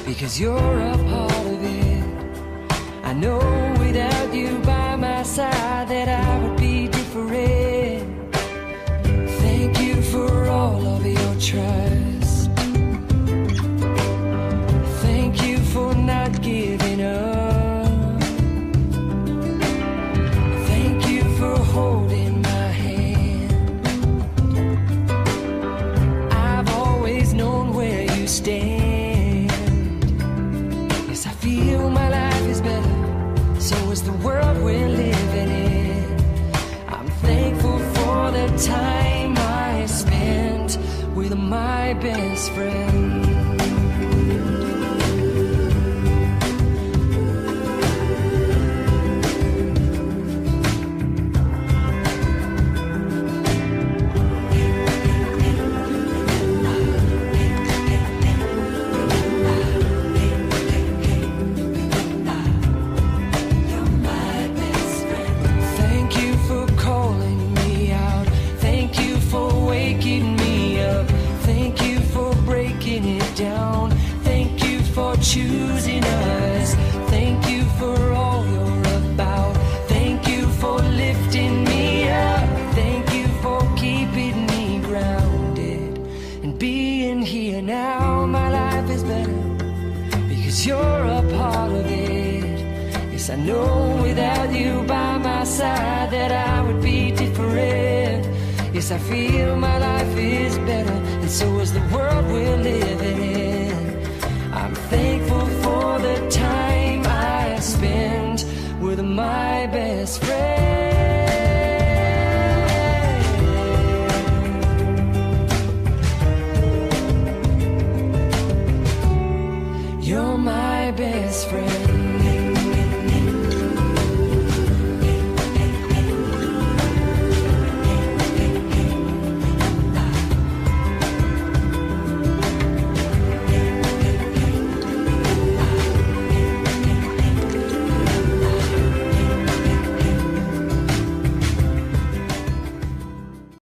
because you're a part of it. I know without you by my side that I would be different. Thank you for all of your trust. Thank you for not giving up. Thank you for holding my hand. I've always known where you stand. Yes, I feel my life is better, so is the world we're living in. I'm thankful for the time I spent with my best friend. Choosing us. Thank you for all you're about. Thank you for lifting me up. Thank you for keeping me grounded and being here now. My life is better because you're a part of it. Yes, I know without you by my side that I would be different. Yes, I feel my life is better, and so is the world we're living in. I'm thankful for the time I spent with my best friend. You're my best friend.